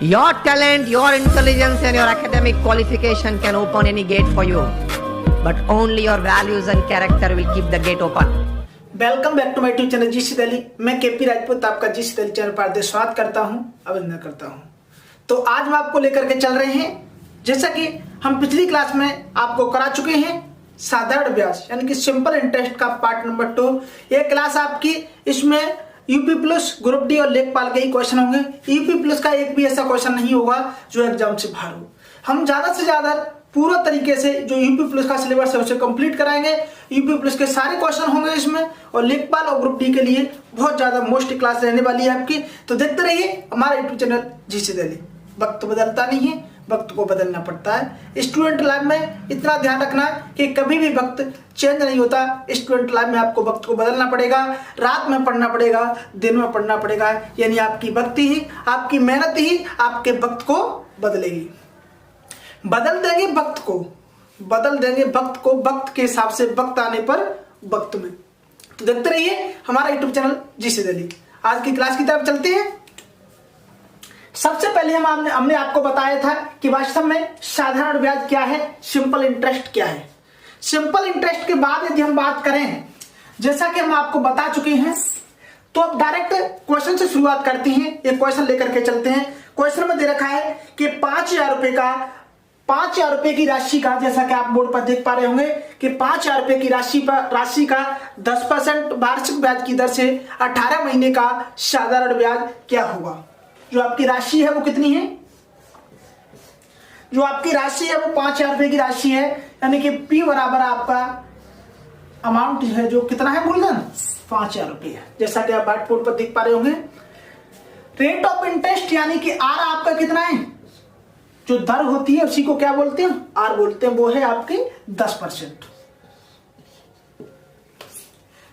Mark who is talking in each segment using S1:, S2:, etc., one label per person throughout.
S1: Your talent, your intelligence, and your academic qualification can open any gate for you, but only your values and character will keep the gate open.
S2: Welcome back to my YouTube channel GC Delhi. मैं KP Rajput आपका GC Delhi channel पर स्वागत करता हूं, अभिनंदन करता हूं। तो आज हम आपको लेकर के चल रहे हैं, जैसा कि हम पिछली क्लास में आपको करा चुके हैं, साधारण ब्याज यानी कि सिंपल इंटरेस्ट का पार्ट नंबर 2। ये क्लास आपकी, इसमें यूपी प्लस, ग्रुप डी और लेखपाल के ही क्वेश्चन होंगे। यूपी प्लस का एक भी ऐसा क्वेश्चन नहीं होगा जो एग्जाम से बाहर हो। हम ज्यादा से ज्यादा पूरा तरीके से जो यूपी प्लस का सिलेबस है उसे कंप्लीट कराएंगे। यूपी प्लस के सारे क्वेश्चन होंगे इसमें, और लेखपाल और ग्रुप डी के लिए बहुत ज्यादा मोस्ट क्लास रहने वाली है आपकी। तो देखते रहिए हमारा यूट्यूब चैनल जीसी दिल्ली। वक्त तो बदलता नहीं है, वक्त को बदलना पड़ता है। स्टूडेंट लाइफ में इतना ध्यान रखना कि कभी भी वक्त चेंज नहीं होता। स्टूडेंट लाइफ में आपको वक्त को बदलना पड़ेगा, रात में पढ़ना पड़ेगा, दिन में पढ़ना पड़ेगा, यानी आपकी वक्त ही, आपकी मेहनत ही आपके वक्त को बदलेगी। बदल देंगे वक्त को, बदल देंगे वक्त को, वक्त के हिसाब से, वक्त आने पर वक्त में। तो देखते रहिए हमारा यूट्यूब चैनल जीसी दिल्ली। आज की क्लास की तरफ चलते हैं। सबसे पहले हमने आपको बताया था कि वास्तव में साधारण ब्याज क्या है, सिंपल इंटरेस्ट क्या है। सिंपल इंटरेस्ट के बाद यदि हम बात करें, जैसा कि हम आपको बता चुके हैं, तो अब डायरेक्ट क्वेश्चन से शुरुआत करते हैं। एक क्वेश्चन लेकर के चलते हैं। क्वेश्चन में दे रखा है कि 5,000 रुपए की राशि का, जैसा कि आप बोर्ड पर देख पा रहे होंगे कि 5,000 रुपए की राशि का 10% वार्षिक ब्याज की दर से 18 महीने का साधारण ब्याज क्या होगा। जो आपकी राशि है वो कितनी है, जो आपकी राशि है वो 5,000 रुपए की राशि है, यानी कि P बराबर आपका अमाउंट है जो कितना है, बोल देना 5,000 रुपए है, जैसा कि आप व्हाइट बोर्ड पर देख पा रहे होंगे। रेट ऑफ इंटरेस्ट यानी कि आर आपका कितना है, जो दर होती है उसी को क्या बोलते हैं, आर बोलते हैं, वो है आपकी 10%।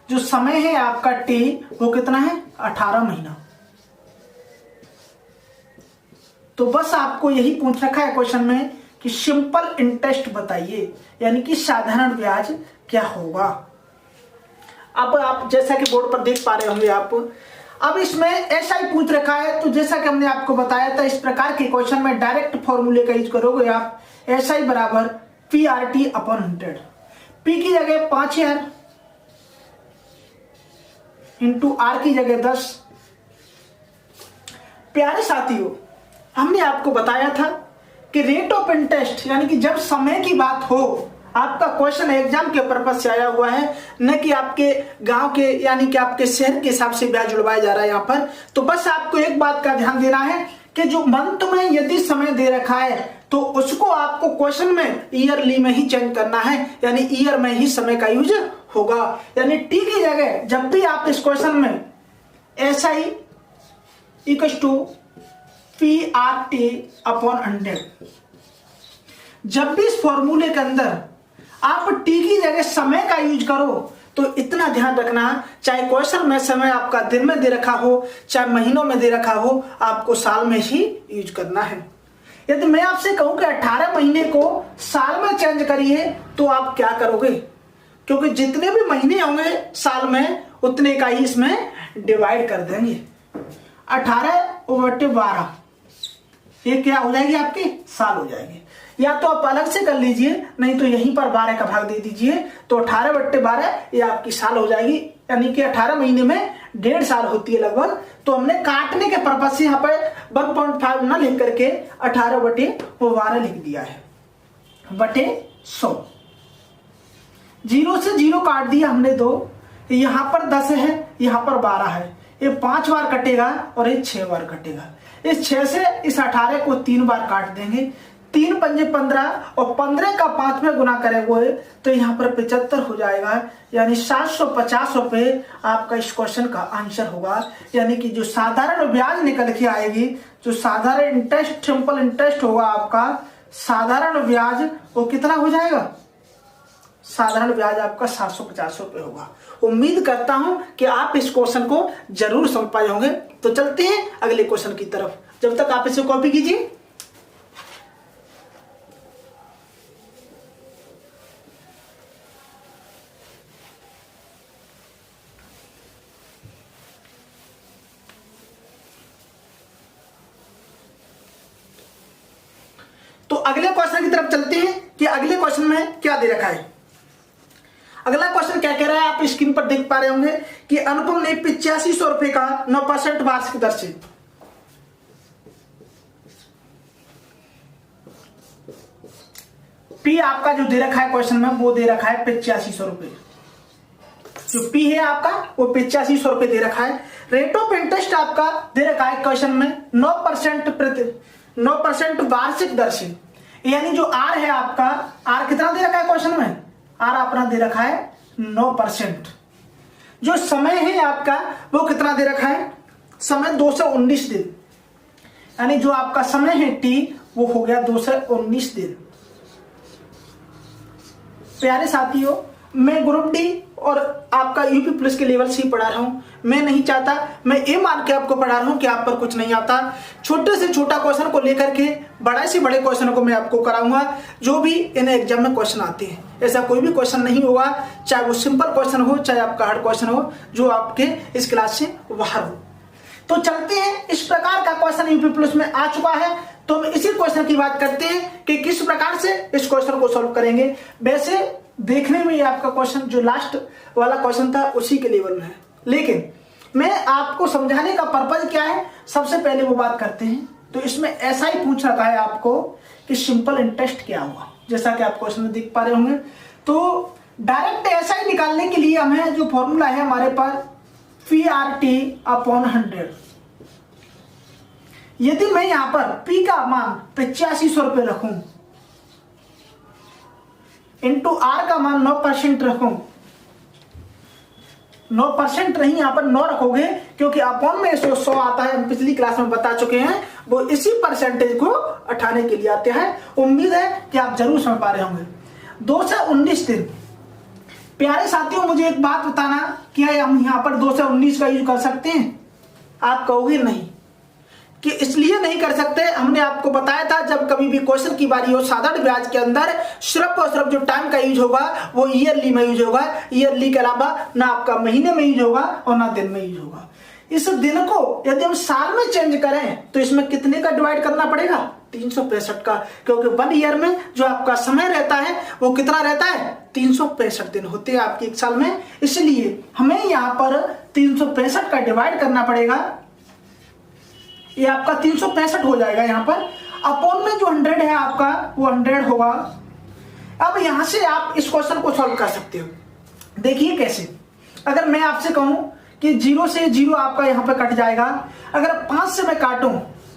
S2: जो समय है आपका टी, वो कितना है, 18 महीना। तो बस आपको यही पूछ रखा है क्वेश्चन में कि सिंपल इंटरेस्ट बताइए, यानी कि साधारण ब्याज क्या होगा। अब आप जैसा कि बोर्ड पर देख पा रहे होंगे आप, अब इसमें ऐसा ही पूछ रखा है। तो जैसा कि हमने आपको बताया था, इस प्रकार के क्वेश्चन में डायरेक्ट फॉर्मूले का यूज करोगे आप। SI बराबर PRT अपॉन 100। P की जगह 5,000 इंटू R की जगह 10। प्यारे साथियों, हमने आपको बताया था कि रेट ऑफ इंटरेस्ट यानी कि जब समय की बात हो, आपका क्वेश्चन एग्जाम के पर्पज से आया हुआ है, न कि आपके गांव के यानी कि आपके शहर के हिसाब से ब्याज जुड़वाया जा रहा है यहाँ पर। तो बस आपको एक बात का ध्यान देना है कि जो मंथ में यदि समय दे रखा है तो उसको आपको क्वेश्चन में ईयरली में ही चेंज करना है, यानी ईयर में ही समय का यूज होगा। यानी टी की जगह जब भी आप इस क्वेश्चन में SI equal to PRT upon 100, जब भी इस फॉर्मूले के अंदर आप टी की जगह समय का यूज करो तो इतना ध्यान रखना, चाहे क्वेश्चन में समय आपका दिन में दे रखा हो, चाहे महीनों में दे रखा हो, आपको साल में ही यूज करना है। यदि मैं आपसे कहूं कि 18 महीने को साल में चेंज करिए तो आप क्या करोगे, क्योंकि जितने भी महीने होंगे साल में उतने का ही इसमें डिवाइड कर देंगे। 18/12 ये क्या हो जाएगी, आपकी साल हो जाएगी। या तो आप अलग से कर लीजिए, नहीं तो यहीं पर 12 का भाग दे दीजिए, तो 18/12 ये आपकी साल हो जाएगी। यानी कि 18 महीने में 1.5 साल होती है लगभग। तो हमने काटने के पर्पज से यहाँ पर 1.5 ना लिख करके 18/12 लिख दिया है, बटे 100। 0 से 0 काट दिया हमने 2, यहाँ पर 10 है, यहाँ पर 12 है। ये 5 बार कटेगा और ये 6 बार कटेगा। इस 6 से इस 18 को 3 बार काट देंगे। 3 पंजे 15 और 15 का 5 में गुना करेंगे तो यहाँ पर 75 हो जाएगा, यानी 750 रुपए आपका इस क्वेश्चन का आंसर होगा। यानी कि जो साधारण ब्याज निकल के आएगी, जो साधारण इंटरेस्ट, सिंपल इंटरेस्ट होगा आपका, साधारण ब्याज वो कितना हो जाएगा, साधारण ब्याज आपका 750 रुपए होगा। उम्मीद करता हूं कि आप इस क्वेश्चन को जरूर समझ पाए होंगे। तो चलते हैं अगले क्वेश्चन की तरफ। जब तक आप इसे कॉपी कीजिए। अगले क्वेश्चन की तरफ चलते हैं कि अगले क्वेश्चन में क्या दे रखा है। अगला क्वेश्चन क्या कह रहा है, आप स्क्रीन पर देख पा रहे होंगे कि अनुपम ने 8500 रुपए का 9% वार्षिक दर से पी आपका जो दे रखा है क्वेश्चन में वो दे रखा है 8500 रुपए। जो पी है आपका वो 8500 रुपए दे रखा है। रेट ऑफ इंटरेस्ट आपका दे रखा है क्वेश्चन में 9% वार्षिक दर से, यानी जो आर है आपका, आर कितना दे रखा है क्वेश्चन में, आर अपना दे रखा है 9%। जो समय है आपका वो कितना दे रखा है, समय 219 दिन, यानी जो आपका समय है टी वो हो गया 219 दिन। प्यारे साथियों, मैं ग्रुप डी और आपका यूपी पुलिस के लेवल से पढ़ा रहा हूं। मैं नहीं चाहता, मैं ये मान के आपको पढ़ा रहा हूं कि आप पर कुछ नहीं आता। छोटे से छोटा क्वेश्चन को लेकर के बड़े से बड़े क्वेश्चन को मैं आपको कराऊंगा, जो भी इन एग्जाम में क्वेश्चन आते हैं। ऐसा कोई भी क्वेश्चन नहीं होगा, चाहे वो सिंपल क्वेश्चन हो चाहे आपका हार्ड क्वेश्चन हो, जो आपके इस क्लास से बाहर हो। तो चलते हैं, इस प्रकार का क्वेश्चन यूपी पुलिस में आ चुका है, तो हम इसी क्वेश्चन की बात करते हैं कि किस प्रकार से इस क्वेश्चन को सॉल्व करेंगे। वैसे देखने में ये आपका क्वेश्चन जो लास्ट वाला क्वेश्चन था उसी के लेवल में है, लेकिन मैं आपको समझाने का पर्पज क्या है, सबसे पहले वो बात करते हैं। तो इसमें ऐसा ही पूछ रखा है आपको कि सिंपल इंटरेस्ट क्या हुआ, जैसा कि आप क्वेश्चन में देख पा रहे होंगे। तो डायरेक्ट ऐसा ही निकालने के लिए हमें जो फॉर्मूला है हमारे पास PRT/100। यदि मैं यहां पर P का मान 8500 रुपए रखूं इंटू R का मान 9% रखूं, 9% नहीं, यहां पर 9 रखोगे क्योंकि अपॉन में 100 आता है, हम पिछली क्लास में बता चुके हैं, वो इसी परसेंटेज को उठाने के लिए आते हैं। उम्मीद है कि आप जरूर समझ पा रहे होंगे। 219 दिन। प्यारे साथियों, मुझे एक बात बताना, क्या हम यहां पर 219 का यूज कर सकते हैं? आप कहोगे नहीं, कि इसलिए नहीं कर सकते, हमने आपको बताया था जब कभी भी क्वेश्चन की बारी हो साधारण ब्याज के अंदर सिर्फ और सिर्फ जो टाइम का यूज होगा वो ईयरली में यूज होगा। ईयरली के अलावा ना आपका महीने में यूज होगा और ना दिन में यूज होगा। इस दिन को यदि हम साल में चेंज करें तो इसमें कितने का डिवाइड करना पड़ेगा? 365 का, क्योंकि 1 ईयर में जो आपका समय रहता है वो कितना रहता है? 365 दिन होते हैं आपके एक साल में। इसलिए हमें यहाँ पर 365 का डिवाइड करना पड़ेगा। ये आपका 365 हो जाएगा यहाँ पर, अपॉन में जो 100 है आपका वो 100 होगा। अब यहां से आप इस क्वेश्चन को सॉल्व कर सकते हो। देखिए कैसे, अगर मैं आपसे कहूं कि 0 से 0 आपका यहां पर कट जाएगा, अगर 5 से मैं काटूं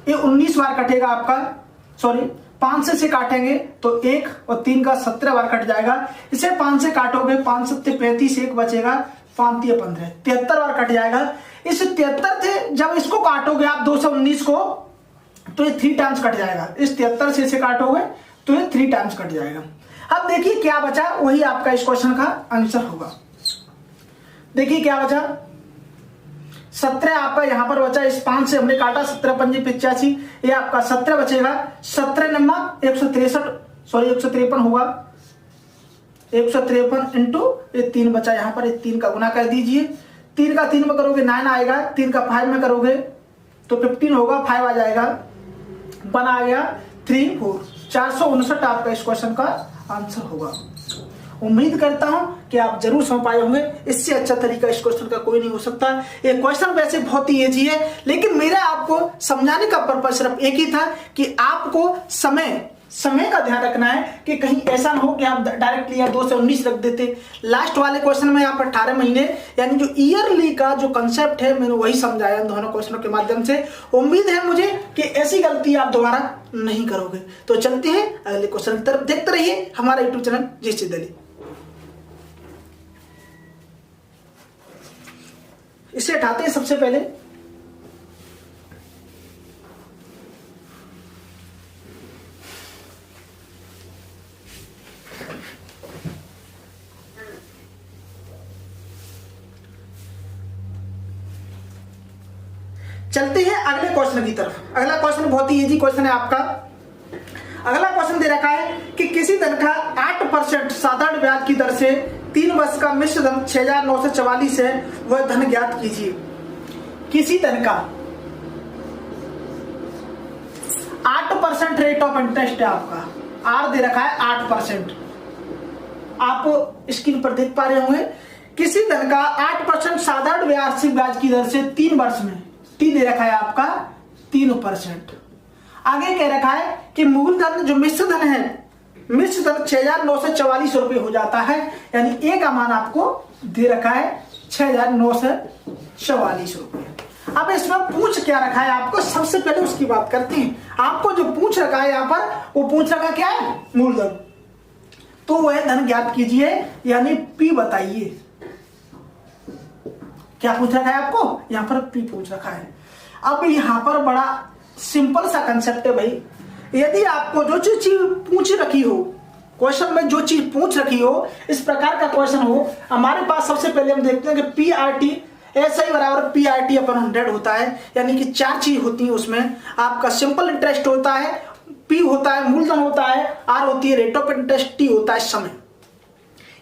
S2: ये 19 बार कटेगा आपका, सॉरी 5 से काटेंगे तो 1 और 3 का 17 बार कट जाएगा। इसे 5 से काटोगे, 5 7 35, 1 बचेगा, 5 3 15, 73 बार कट जाएगा। इस 73 से जब इसको काटोगे आप 219 को, तो ये 3 टाइम्स कट जाएगा। इस 73 से इसे काटोगे तो ये 3 टाइम्स कट जाएगा। अब देखिए क्या बचा, वही आपका इस क्वेश्चन का आंसर होगा। देखिए क्या बचा, 17 आपका यहां पर बचा। इस 5 से हमने काटा, 17 पंजे 85, ये आपका 17 बचेगा। 17 नम्मा 163, सॉरी 153 होगा। 153 इंटू ये 3 बचा यहाँ पर, 3 का गुना कर दीजिए। 3 का 3 में करोगे 9 आएगा, 3 का 5 में करोगे तो 15 होगा, 5 आ जाएगा, 1 आ गया, 3 4, 459 आपका इस क्वेश्चन का आंसर होगा। उम्मीद करता हूं कि आप जरूर समझ पाए होंगे। इससे अच्छा तरीका इस क्वेश्चन का कोई नहीं हो सकता। ये क्वेश्चन वैसे बहुत ही इजी है, लेकिन मेरा आपको समझाने का पर्पस सिर्फ एक ही था कि आपको समय का ध्यान रखना है कि कहीं ऐसा ना हो कि आप डायरेक्टली या 2 से 19 रख देते। लास्ट वाले क्वेश्चन में यहाँ पर 18 महीने, यानी जो ईयरली का जो कंसेप्ट है मैंने वही समझाया इन दोनों क्वेश्चनों के माध्यम से। उम्मीद है मुझे कि ऐसी गलती आप दोबारा नहीं करोगे। तो चलते हैं अगले क्वेश्चन की तरफ, देखते रहिए हमारा यूट्यूब चैनल जीसी दिल्ली। इसे हटाते हैं सबसे पहले। चलते हैं अगले क्वेश्चन की तरफ। अगला क्वेश्चन बहुत ही इजी क्वेश्चन है आपका। अगला क्वेश्चन दे रखा है कि किसी धन का 8% साधारण ब्याज की दर से 3 वर्ष का मिश्र धन 6944 है, वह धन ज्ञात कीजिए। किसी धन का 8% रेट ऑफ इंटरेस्ट है आपका, आर दे रखा है 8%। आप स्क्रीन पर देख पा रहे होंगे किसी धन का 8% साधारण वार्षिक ब्याज की दर से 3 वर्ष में, टी दे रखा है आपका 3%। आगे कह रखा है कि मूलधन जो मिश्र धन है, मिश्र धन 6,944 रुपये हो जाता है, यानी ए का मान आपको दे रखा है 6,944 रुपये। अब इसमें पूछ क्या रखा है आपको, सबसे पहले उसकी बात करते हैं। आपको जो पूछ रखा है यहाँ पर, वो पूछ रखा क्या है, मूलधन। तो वह धन ज्ञात कीजिए, यानी पी बताइए। क्या पूछ रखा है आपको, यहाँ पर पी पूछ रखा है। अब यहाँ पर बड़ा सिंपल सा कंसेप्ट है भाई, यदि आपको जो चीज पूछ रखी हो, क्वेश्चन में जो चीज पूछ रखी हो, इस प्रकार का क्वेश्चन हो, हमारे पास सबसे पहले हम देखते हैं कि पी आर टी ऐसा ही बराबर पी आर टी अपन 100 होता है, यानी कि 4 चीज होती है उसमें। आपका सिंपल इंटरेस्ट होता है, पी होता है मूलधन होता है, आर होती है रेट ऑफ इंटरेस्ट, टी होता है समय।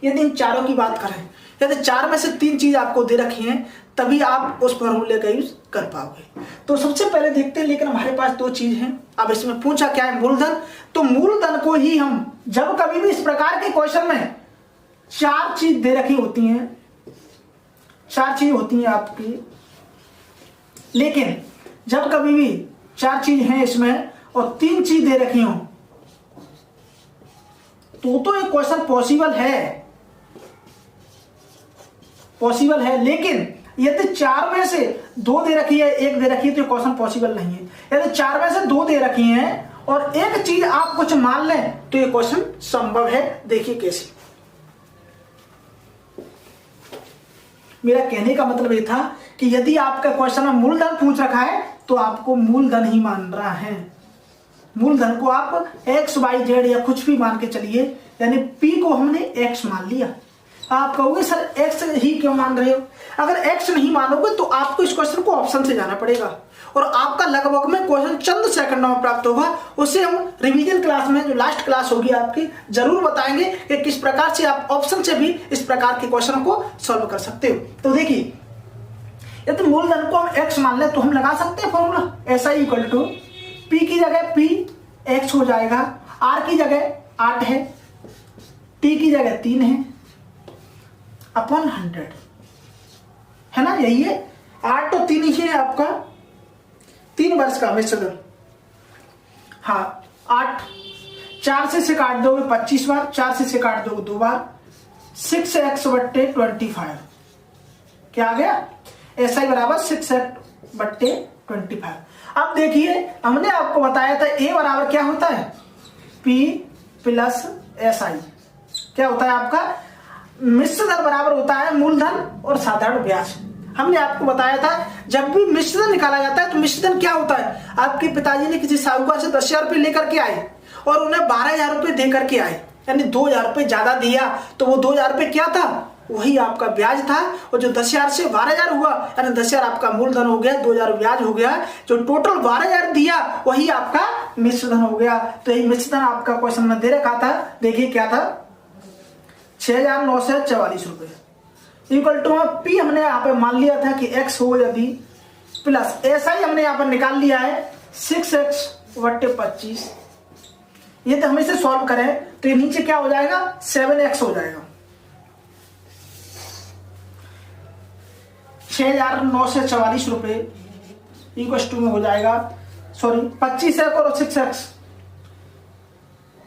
S2: यदि इन चारों की बात करें, यदि 4 में से 3 चीज आपको दे रखी हैं, तभी आप उस फॉर्मूले का यूज कर पाओगे। तो सबसे पहले देखते हैं, लेकिन हमारे पास 2 चीज हैं। अब इसमें पूछा क्या है, मूलधन। तो मूलधन को ही हम जब कभी भी इस प्रकार के क्वेश्चन में 4 चीज दे रखी होती हैं, 4 चीज होती हैं आपकी, लेकिन जब कभी भी 4 चीज हैं इसमें और 3 चीज दे रखी हो, तो एक क्वेश्चन पॉसिबल है, लेकिन यदि 4 में से 2 दे रखी है, 1 दे रखी है, तो क्वेश्चन पॉसिबल नहीं है। यदि 4 में से 2 दे रखी हैं और एक चीज आप कुछ मान लें, तो ये क्वेश्चन संभव है। देखिए कैसे। मेरा कहने का मतलब ये था कि यदि आपका क्वेश्चन में मूलधन पूछ रखा है, तो आपको मूलधन ही मान रहा है। मूलधन को आप एक्स वाई जेड या कुछ भी मान के चलिए, यानी पी को हमने एक्स मान लिया। आप कहोगे सर एक्स ही क्यों मान रहे हो? अगर एक्स नहीं मानोगे तो आपको इस क्वेश्चन को ऑप्शन से जाना पड़ेगा और आपका लगभग में क्वेश्चन चंद सेकंडों में प्राप्त होगा। उसे हम रिवीजन क्लास में, जो लास्ट क्लास होगी आपकी, जरूर बताएंगे कि किस प्रकार से आप ऑप्शन से भी इस प्रकार के क्वेश्चन को सॉल्व कर सकते हो। तो देखिए, यदि मूलधन को हम एक्स मान ले तो हम लगा सकते हैं फॉर्मूला, ऐसा इक्वल टू पी की जगह पी एक्स हो जाएगा, आर की जगह 8 है, टी की जगह 3 है, अपॉन 100 है ना, यही है। 8 तो 3 ही है आपका, 3 वर्ष का मिश्रधन। हाँ 8, 4 से काट दोगे 25 बार, 4 से काट दोगे 2 बार, 6x/25 क्या आ गया, SI बराबर 6x/25। अब देखिए, हमने आपको बताया था A बराबर क्या होता है, P प्लस SI। क्या होता है आपका, मिश्रधन बराबर होता है मूलधन और साधारण ब्याज। हमने आपको बताया था जब भी मिश्रधन निकाला जाता है तो मिश्रधन क्या होता है, आपके पिताजी ने किसी साहूकार से 10,000 रुपये लेकर के आए और उन्हें 12,000 रुपये दे करके आए, यानी 2,000 रुपये ज्यादा दिया, तो वो 2,000 रुपये क्या था, वही आपका ब्याज था। और जो 10,000 से 12,000 हुआ, यानी 10,000 आपका मूलधन हो गया, 2,000 ब्याज हो गया, जो टोटल 12,000 दिया वही आपका मिश्रधन हो गया। तो यही मिश्रधन आपका क्वेश्चन में दे रखा था। देखिए क्या था, 6,944 रुपये इक्वल टू पी हमने यहाँ पे मान लिया था कि एक्स हो यदि, प्लस SI हमने यहाँ पर निकाल लिया है 6x/25। ये तो हम इसे सॉल्व करें तो ये नीचे क्या हो जाएगा, 7x हो जाएगा। 6,944 रुपये इक्वल टू में हो जाएगा, सॉरी 25x और 6x,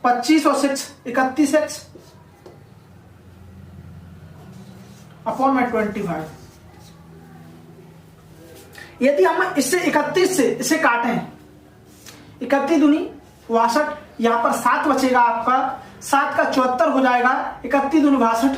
S2: 25 और 6 31x अपॉन में 25। यदि हम इससे 31 से इसे काटें, 31 दूनी 62, यहां पर 7 बचेगा आपका, 7 का 74 हो जाएगा, 31 दूनी 62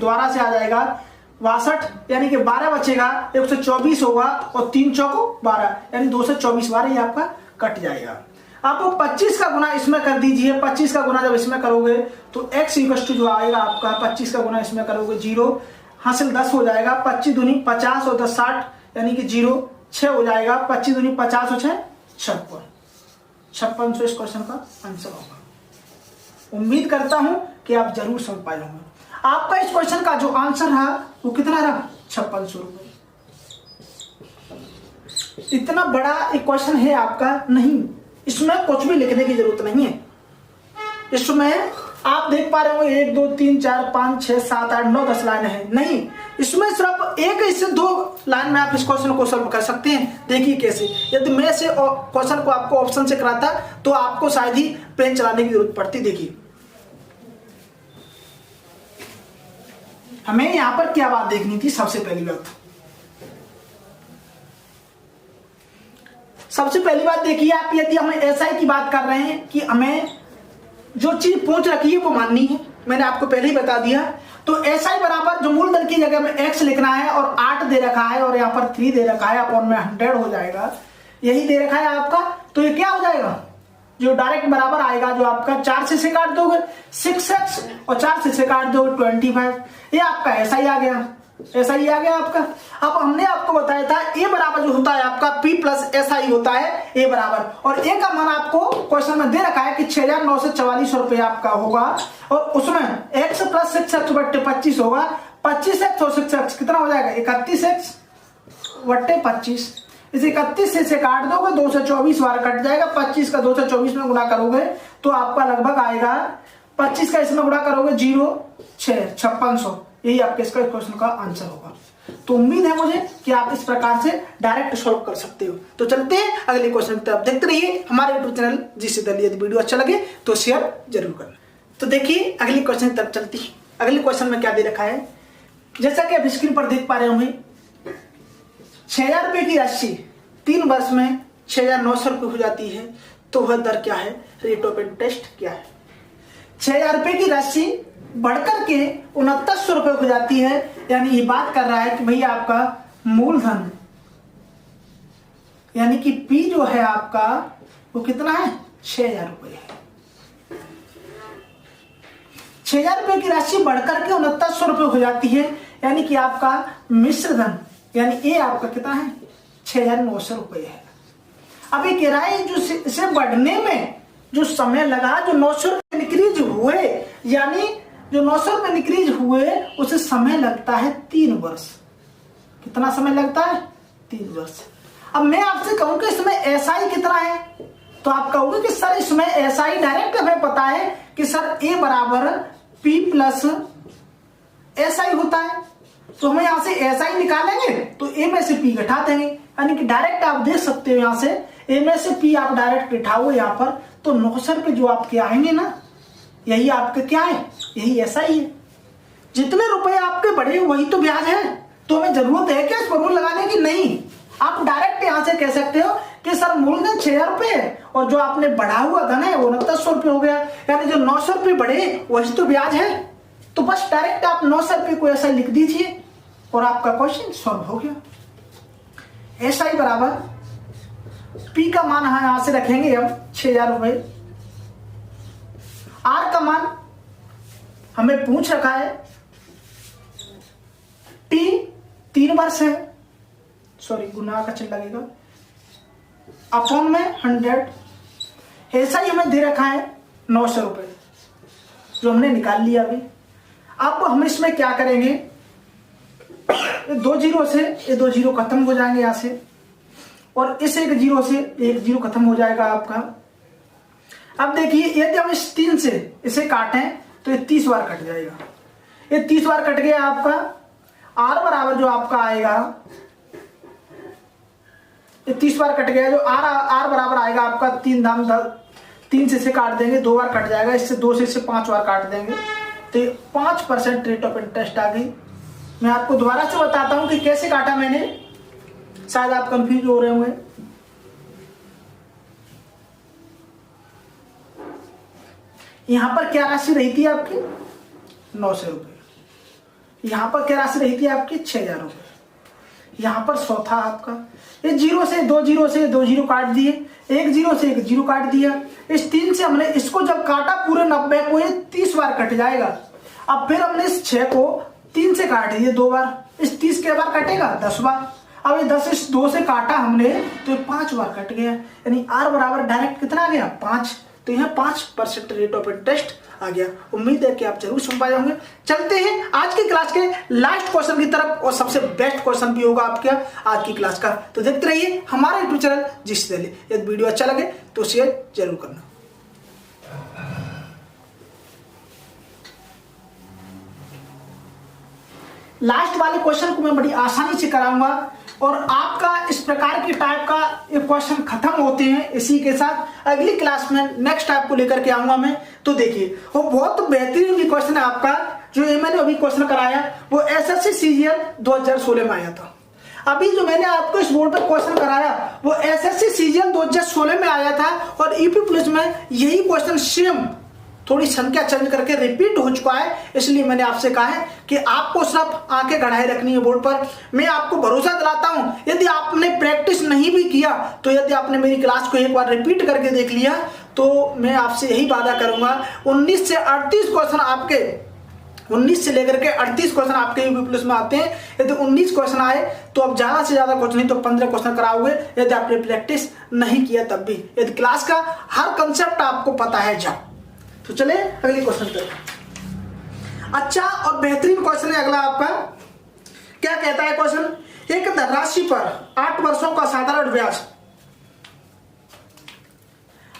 S2: दोबारा से आ जाएगा 62, यानी कि 12 बचेगा, 124 होगा और 3 चौको 12, यानी 224 बार ये आपका कट जाएगा। आपको 25 का गुना इसमें कर दीजिए, 25 का गुना जब इसमें करोगे तो x इक्वल टू जो आएगा आपका, 25 का गुना इसमें करोगे 0, हासिल 10 हो जाएगा, 25 दूनी 50 और 10 60, यानी कि 0 6 हो जाएगा, 25 दूनी 50 और 6 56 इस क्वेश्चन का आंसर होगा। उम्मीद करता हूं कि आप जरूर समझ पाए होंगे। आपका इस क्वेश्चन का जो आंसर रहा वो कितना रहा, 5600 रुपये। इतना बड़ा एक क्वेश्चन है आपका नहीं, इसमें कुछ भी लिखने की जरूरत नहीं है। इसमें आप देख पा रहे हो 1 2 3 4 5 6 7 8 9 10 लाइन है, नहीं, इसमें सिर्फ एक से 2 लाइन में आप इस क्वेश्चन को सॉल्व कर सकते हैं। देखिए कैसे, यदि मैं से क्वेश्चन को आपको ऑप्शन से कराता तो आपको शायद ही पेन चलाने की जरूरत पड़ती। देखिए हमें यहां पर क्या बात देखनी थी। सबसे पहली बात देखिए आप, यदि हम एसआई की बात कर रहे हैं कि हमें जो चीज पूछ रखी है वो माननी है, मैंने आपको पहले ही बता दिया। तो एसआई बराबर जो मूलधन की जगह में x लिखना है और 8 दे रखा है और यहाँ पर 3 दे रखा है, अपॉन में 100 हो जाएगा, यही दे रखा है आपका। तो ये क्या हो जाएगा, जो डायरेक्ट बराबर आएगा, जो आपका 4 से काट दोगे 6x और 4 से काट दोगे 25, ये आपका ऐसा ही आ गया, ऐसा ही आ गया आपका। अब हमने आपको बताया था ए बराबर जो होता है आपका P प्लस ऐसा ही होता है ए बराबर, और ए का मान आपको क्वेश्चन में दे रखा है कि 6,944 रुपए आपका होगा, और उसमें x प्लस 6x बट्टे 25 होगा। 25x और 6x कितना हो जाएगा, 31x बट्टे 25। इसे 31 से काट दोगे 2 से 24 बार कट जाएगा, 25 का 2 से 24 में गुणा करोगे तो आपका लगभग आएगा, 25 का इसमें गुणा करोगे 0 6 5600, यही आपके इसका क्वेश्चन का आंसर होगा। तो उम्मीद है मुझे कि आप इस प्रकार से डायरेक्ट सॉल्व कर सकते हो। तो चलते हैं अगले क्वेश्चन की तरफ, देखते रहिए हमारे यूट्यूब चैनल जीसी दली। यदि वीडियो अच्छा लगे तो शेयर जरूर करना। तो देखिए अगले क्वेश्चन की तरफ चलती है। अगले क्वेश्चन में क्या दे रखा है, जैसा कि आप स्क्रीन पर देख पा रहे होंगे, 6,000 रुपए की राशि 3 वर्ष में 6,900 रुपये हो जाती है, तो वह दर क्या है, रेट ऑफ इंटरेस्ट क्या है। 6,000 रुपए की राशि बढ़कर के 6,900 रुपये हो जाती है, यानी ये बात कर रहा है कि भैया आपका मूलधन यानी कि P जो है आपका वो कितना है, 6,000 रुपये है। 6,000 रुपये की राशि बढ़कर के 6,900 रुपये हो जाती है, यानी कि आपका मिश्र धन यानी ए आपका कितना है, 6,900 रुपये है। अब ये कह रहा है जो इसे बढ़ने में जो समय लगा, जो 900 रुपये निक्रीज हुए, यानी जो 900 रुपये निक्रीज हुए उसे समय लगता है 3 वर्ष। कितना समय लगता है, 3 वर्ष। अब मैं आपसे कहूं कि इसमें एसआई कितना है, तो आप कहोगे कि सर इसमें एसआई डायरेक्ट हमें पता है कि सर ए बराबर P प्लस एसआई होता है, तो हमें यहां से एसआई निकालेंगे तो ए में से P घटा देंगे, यानी कि डायरेक्ट आप देख सकते हो यहां से ए में से P आप डायरेक्ट घटाओगे यहाँ पर, तो 900 रुपये जो आपके आएंगे ना, यही आपके क्या है, यही ऐसा ही है। जितने रुपए आपके बढ़े वही तो ब्याज है, तो हमें जरूरत है क्या इस फॉर्मूला लगाने की, नहीं। आप डायरेक्ट यहां से कह सकते हो कि सर मूलधन 6,000 रुपए है और जो आपने बढ़ा हुआ धन है वो 6,900 रुपये हो गया, यानी जो 900 रुपये बढ़े वही तो ब्याज है। तो बस डायरेक्ट आप 900 रुपये को ऐसा लिख दीजिए और आपका क्वेश्चन सॉल्व हो गया। ऐसा ही बराबर P का मान यहां से रखेंगे हम 6,000 रुपये, R का मान हमें पूछ रखा है T 3 वर्ष है, सॉरी गुना का चिन्ह लगेगा, अपॉन में 100, ऐसा ही हमें दे रखा है 900 रुपये जो हमने निकाल लिया अभी। अब हम इसमें क्या करेंगे, 2 जीरो से ये 2 जीरो खत्म हो जाएंगे यहां से, और इस 1 जीरो से 1 जीरो खत्म हो जाएगा आपका। अब देखिए यदि हम इस 3 से इसे काटें तो ये 30 बार कट जाएगा, ये 30 बार कट गया आपका। R बराबर जो आपका आएगा, ये 30 बार कट गया, जो R बराबर आएगा आपका 3 दाम 3 से इसे काट देंगे 2 बार कट जाएगा, इससे 2 से इसे 5 बार काट देंगे, तो 5% रेट ऑफ इंटरेस्ट आ गई। मैं आपको दोबारा से बताता हूं कि कैसे काटा मैंने, शायद आप कंफ्यूज हो रहे होंगे। यहां पर क्या राशि रही थी आपकी, 900 रुपये, यहां पर क्या राशि रही थी आपकी, 6,000 रुपये, यहां पर 100 था आपका। ये 0 से 2 जीरो से 2 जीरो काट दिए, 1 जीरो से 1 जीरो काट दिया, इस 3 से हमने इसको जब काटा पूरे 90 को, ये 30 बार कट जाएगा। अब फिर हमने इस 6 को 3 से काट दिए 2 बार, इस 30 के बार कटेगा 10 बार। अब ये 10 इस 2 से काटा हमने तो 5 बार कट गया, यानी R बराबर डायरेक्ट कितना आ गया, 5। तो यहाँ 5% रेट ऑफ इंटरेस्ट आ गया। उम्मीद है कि आप जरूर समझ पाए होंगे। चलते हैं आज की क्लास के लास्ट क्वेश्चन की तरफ, और सबसे बेस्ट क्वेश्चन भी होगा आपके आज की क्लास का। तो देखते रहिए हमारा यूट्यूब चैनल जीसी दिल्ली। यदि वीडियो अच्छा लगे तो शेयर जरूर करना। लास्ट वाले क्वेश्चन को मैं बड़ी आसानी से कराऊंगा, और आपका इस प्रकार के टाइप का ये क्वेश्चन खत्म होते हैं। इसी के साथ अगली क्लास में नेक्स्ट टाइप को लेकर के आऊंगा मैं। तो देखिए वो बहुत बेहतरीन भी क्वेश्चन है आपका, जो ये मैंने अभी क्वेश्चन कराया वो एसएससी सीजीएल 2016 में आया था। अभी जो मैंने आपको इस बोर्ड पर क्वेश्चन कराया वो एसएससी सीजीएल 2016 में आया था, और यूपी पुलिस में यही क्वेश्चन सेम थोड़ी संख्या चेंज करके रिपीट हो चुका है। इसलिए मैंने आपसे कहा है कि आपको सिर्फ आंखें गड़ाए रखनी है बोर्ड पर। मैं आपको भरोसा दिलाता हूं, यदि आपने प्रैक्टिस नहीं भी किया तो यदि आपने मेरी क्लास को एक बार रिपीट करके देख लिया तो मैं आपसे यही वादा करूंगा 19 से 38 क्वेश्चन आपके 19 से लेकर के 38 क्वेश्चन आपके यूपी पुलिस में आते हैं। यदि 19 क्वेश्चन आए तो अब ज्यादा से ज्यादा कुछ नहीं तो 15 क्वेश्चन कराओगे, यदि आपने प्रैक्टिस नहीं किया तब भी, यदि क्लास का हर कंसेप्ट आपको पता है जब। तो चले अगले क्वेश्चन पे। अच्छा और बेहतरीन क्वेश्चन है अगला आपका। क्या कहता है क्वेश्चन? एक धनराशि पर 8 वर्षों का साधारण ब्याज,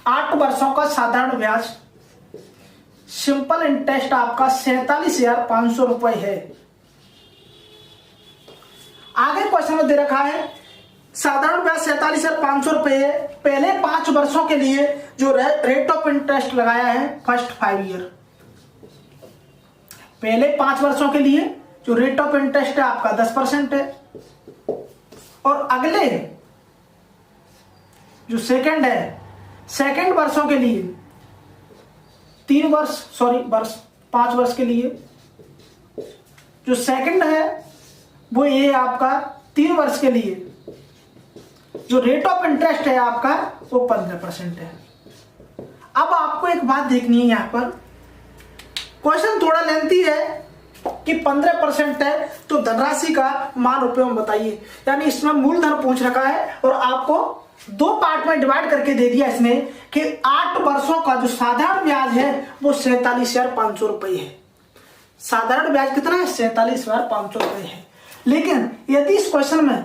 S2: 8 वर्षों का साधारण ब्याज सिंपल इंटरेस्ट आपका 47,500 रुपए है। आगे क्वेश्चन में दे रखा है साधारण ब्याज 47,500 रुपए है। पहले 5 वर्षों के लिए जो रेट ऑफ इंटरेस्ट लगाया है फर्स्ट 5 ईयर, पहले 5 वर्षों के लिए जो रेट ऑफ इंटरेस्ट है आपका 10% है, और अगले जो सेकंड है सेकंड वर्षों के लिए 5 वर्ष के लिए जो सेकंड है वो ये आपका 3 वर्ष के लिए जो रेट ऑफ इंटरेस्ट है आपका वो 15% है। अब आपको एक बात देखनी है, यहां पर क्वेश्चन थोड़ा लेंथी है कि 15% है तो धनराशि का मान रुपए में बताइए। यानी इसमें मूलधन पूछ रखा है और आपको 2 पार्ट में डिवाइड करके दे दिया इसने कि 8 वर्षों का जो साधारण ब्याज है वो 47,500 रुपए है। साधारण ब्याज कितना है? 47,500 रुपए है। लेकिन यदि इस क्वेश्चन में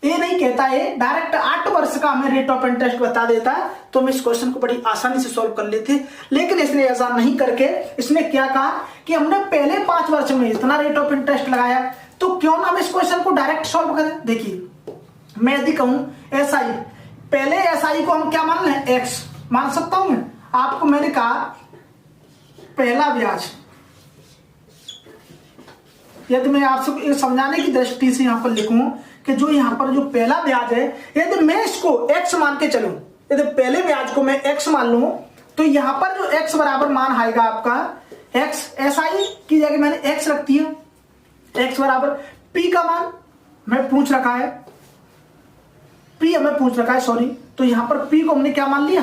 S2: ये नहीं कहता है, डायरेक्ट 8 वर्ष का हमें रेट ऑफ इंटरेस्ट बता देता तो हम इस क्वेश्चन को बड़ी आसानी से सॉल्व कर लेते। लेकिन इसने ऐसा नहीं करके इसने क्या कहा कि हमने पहले 5 वर्ष में इतना रेट ऑफ इंटरेस्ट लगाया, तो क्यों ना हम इस क्वेश्चन को डायरेक्ट सॉल्व करें। देखिए मैं यदि कहूं एसआई, पहले एसआई को हम क्या मान लें? एक्स मान सकता हूं मैं। आपको मैंने कहा पहला ब्याज, यदि मैं आपसे समझाने की दृष्टि से यहां पर लिखूं कि जो यहां पर जो पहला ब्याज है, यदि मैं इसको x मान के चलूं, यदि पहले ब्याज को मैं x मान लूं तो यहां पर जो x बराबर मान आएगा आपका x, एसआई की जगह मैंने x रख दिया, x बराबर p का मान मैं पूछ रखा है, p हमें पूछ रखा है सॉरी। तो यहां पर p को हमने क्या मान लिया?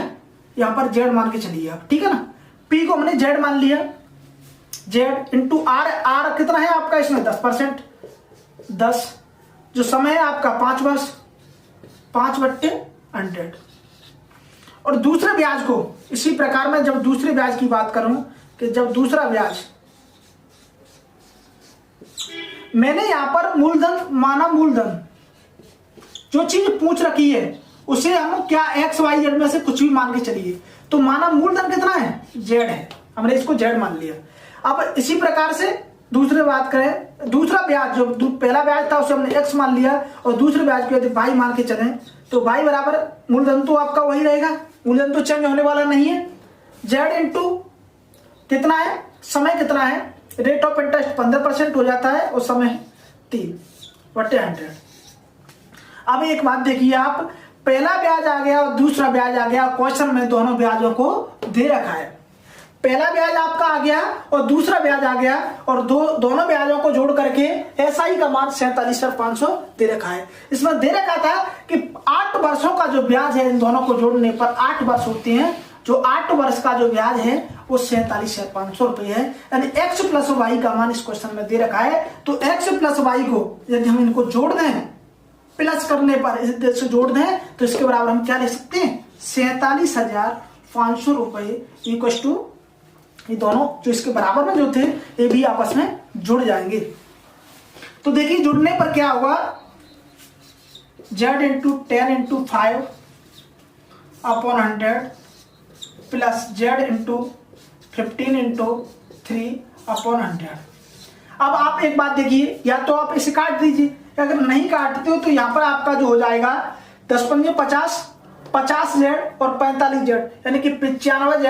S2: यहां पर z मान के चलिए आप, ठीक है ना। p को हमने z मान लिया, z इंटू r, r कितना है आपका इसमें? 10%, 10 जो समय है आपका 5 वर्ष, 5/100। और दूसरे ब्याज को इसी प्रकार में जब दूसरे ब्याज की बात करूं कि जब दूसरा ब्याज मैंने यहां पर मूलधन माना, मूलधन जो चीज पूछ रखी है उसे हम क्या एक्स वाई जेड में से कुछ भी मान के चलिए, तो माना मूलधन कितना है? जेड है, हमने इसको जेड मान लिया। अब इसी प्रकार से दूसरे बात करें, दूसरा ब्याज जो पहला ब्याज था उसे हमने x मान लिया और दूसरे ब्याज को यदि y मान के चलें तो y बराबर मूलधन तो आपका वही रहेगा, मूलधन तो चेंज होने वाला नहीं है। z इंटू कितना है? समय कितना है? रेट ऑफ इंटरेस्ट 15% हो जाता है और समय 3/100। अब एक बात देखिए आप, पहला ब्याज आ गया और दूसरा ब्याज आ गया, क्वेश्चन में दोनों ब्याजों को दे रखा है। पहला ब्याज आपका आ गया और दूसरा ब्याज आ गया और दोनों ब्याजों को जोड़ करके एसआई का मान 47,500 दे रखा है। इसमें दे रखा था कि 8 वर्षों का जो ब्याज है इन दोनों को जोड़ने पर 8 वर्ष होते हैं, जो 8 वर्ष का जो ब्याज है वो 47,500 रुपए है। यानी x प्लस वाई का मान इस क्वेश्चन में दे रखा है। तो x प्लस वाई को यदि हम इनको जोड़ दें, प्लस करने पर इसे जोड़ दें तो इसके बराबर हम क्या लिख सकते हैं? 500 रुपये इक्वल टू, ये दोनों जो इसके बराबर में जो थे ये भी आपस में जुड़ जाएंगे। तो देखिए जुड़ने पर क्या होगा, z into 10 into 5 upon 100 plus z into 15 into 3 upon 100। अब आप एक बात देखिए, या तो आप इसे काट दीजिए, अगर नहीं काटते हो तो यहाँ पर आपका जो हो जाएगा 10 पंजे 50, 50 z और 45 z, यानी कि 95 z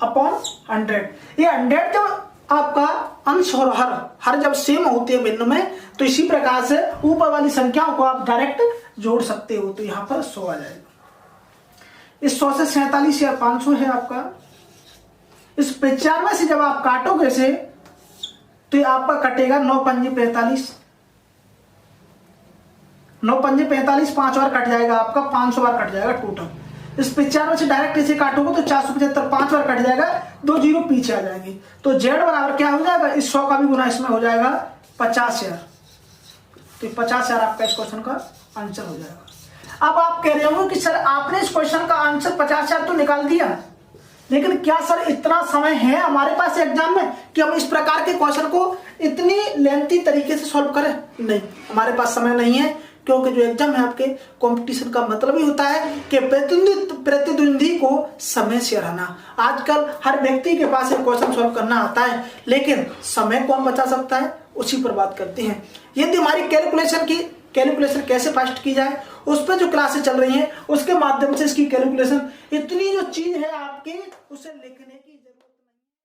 S2: अपॉन 100। ये 100 जब आपका अंश और हर जब सेम होते हैं भिन्न में, तो इसी प्रकार से ऊपर वाली संख्याओं को आप डायरेक्ट जोड़ सकते हो। तो यहाँ पर 100 आ जाएगा। इस 100 से 47 या 500 है आपका। इस 95 से जब आप काटोगे से तो ये आपका कटेगा 9 पंजे 45, 9 पंजे 45, 5 बार कट जाएगा आपका, 500 बार कट जाएगा टोटल। इस 95 से डायरेक्ट इसे काटोगे तो 475, 5 बार कट जाएगा, 2 जीरो पीछे आ जाएंगे। तो z बराबर क्या हो जाएगा, इस 100 का भी गुना इसमें हो जाएगा 50,000। तो 50,000 आपका इस क्वेश्चन का आंसर हो जाएगा। अब आप कह रहे हो कि सर आपने इस क्वेश्चन का आंसर 50,000 तो निकाल दिया, लेकिन क्या सर इतना समय है हमारे पास एग्जाम में कि हम इस प्रकार के क्वेश्चन को इतनी लेंथी तरीके से सॉल्व करें? नहीं, हमारे पास समय नहीं है, क्योंकि जो एग्जाम है आपके कंपटीशन का मतलब ही होता है कि प्रतिद्वंदी को समय से हराना। आजकल हर व्यक्ति के पास एक क्वेश्चन सॉल्व करना आता है, लेकिन समय कौन बचा सकता है, उसी पर बात करते हैं। यदि हमारी कैलकुलेशन कैसे फास्ट की जाए, उस पर जो क्लासेस चल रही हैं उसके माध्यम से इसकी कैलकुलेशन, इतनी जो चीज है आपकी उसे लिखने